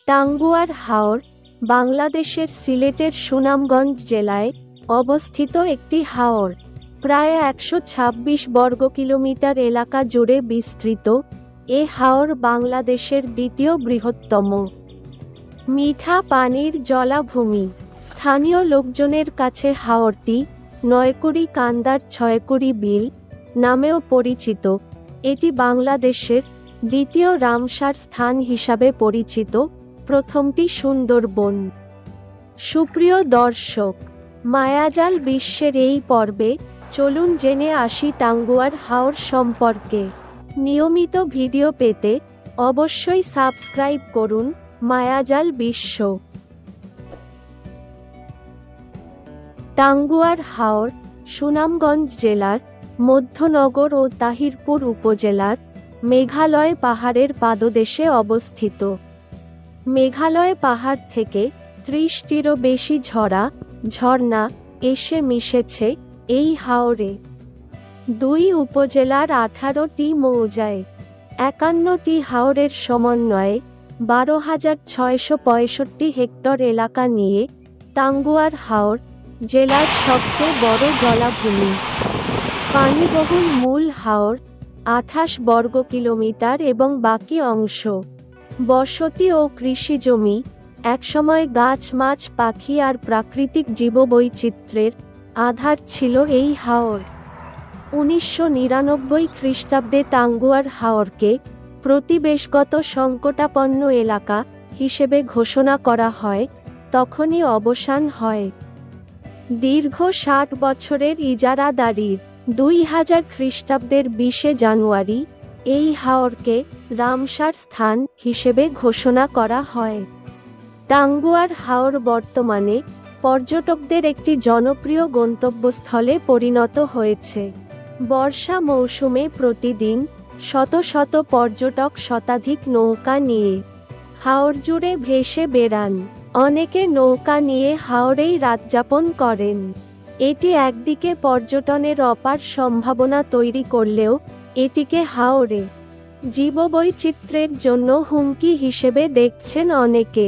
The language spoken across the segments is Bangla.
টাঙ্গুয়ার হাওর বাংলাদেশের সিলেটের সুনামগঞ্জ জেলায় অবস্থিত একটি হাওর। প্রায় ১২৬ বর্গ কিলোমিটার এলাকা জুড়ে বিস্তৃত এ হাওর বাংলাদেশের দ্বিতীয় বৃহত্তম মিঠা পানির জলাভূমি। স্থানীয় লোকজনের কাছে হাওরটি নয়কুড়ি কান্দার ছয়কুড়ি বিল নামেও পরিচিত। এটি বাংলাদেশের দ্বিতীয় রামসার স্থান হিসাবে পরিচিত, প্রথমটি সুন্দরবন। সুপ্রিয় দর্শক, মায়াজাল বিশ্বের এই পর্বে চলুন জেনে আসি টাঙ্গুয়ার হাওর সম্পর্কে। নিয়মিত ভিডিও পেতে অবশ্যই সাবস্ক্রাইব করুন মায়াজাল বিশ্ব। টাঙ্গুয়ার হাওর সুনামগঞ্জ জেলার মধ্যনগর ও তাহিরপুর উপজেলার মেঘালয় পাহাড়ের পাদদেশে অবস্থিত। মেঘালয় পাহাড় থেকে ৩০টিরও বেশি ঝর্ণা এসে মিশেছে এই হাওরে। ২ উপজেলার ১৮টি মৌজায় ৫১টি হাওরের সমন্বয়ে ১২,৬৬৫ হেক্টর এলাকা নিয়ে টাঙ্গুয়ার হাওর জেলার সবচেয়ে বড় জলাভূমি। পানিবহুল মূল হাওর ২৮ বর্গ কিলোমিটার এবং বাকি অংশ বসতি ও কৃষিজমি। একসময় গাছ, মাছ, পাখি আর প্রাকৃতিক জীববৈচিত্র্যের আধার ছিল এই হাওর। ১৯৯৯ খ্রিস্টাব্দে টাঙ্গুয়ার হাওরকে প্রতিবেশগত সংকটাপন্ন এলাকা হিসেবে ঘোষণা করা হয়, তখনই অবসান হয় দীর্ঘ ৬০ বছরের ইজারাদারির। ২০০০ খ্রিস্টাব্দের ২০শে জানুয়ারি এই হাওরকে রামসার স্থান হিসেবে ঘোষণা করা হয়। টাঙ্গুয়ার হাওর বর্তমানে পর্যটকদের একটি জনপ্রিয় গন্তব্যস্থলে পরিণত হয়েছে। বর্ষা মৌসুমে প্রতিদিন শত শত পর্যটক শতাধিক নৌকা নিয়ে হাওর জুড়ে ভেসে বেড়ান। অনেকে নৌকা নিয়ে হাওরেই রাতযাপন করেন। এটি একদিকে পর্যটনের অপার সম্ভাবনা তৈরি করলেও এটিকে হাওরে জীববৈচিত্র্যের জন্য হুমকি হিসেবে দেখছেন অনেকে।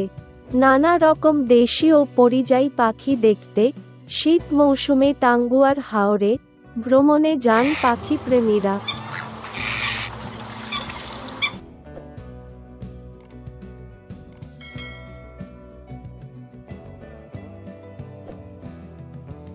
নানা রকম দেশি ও পরিযায়ী পাখি দেখতে শীত মৌসুমে টাঙ্গুয়ার হাওরে ভ্রমণে যান পাখিপ্রেমীরা।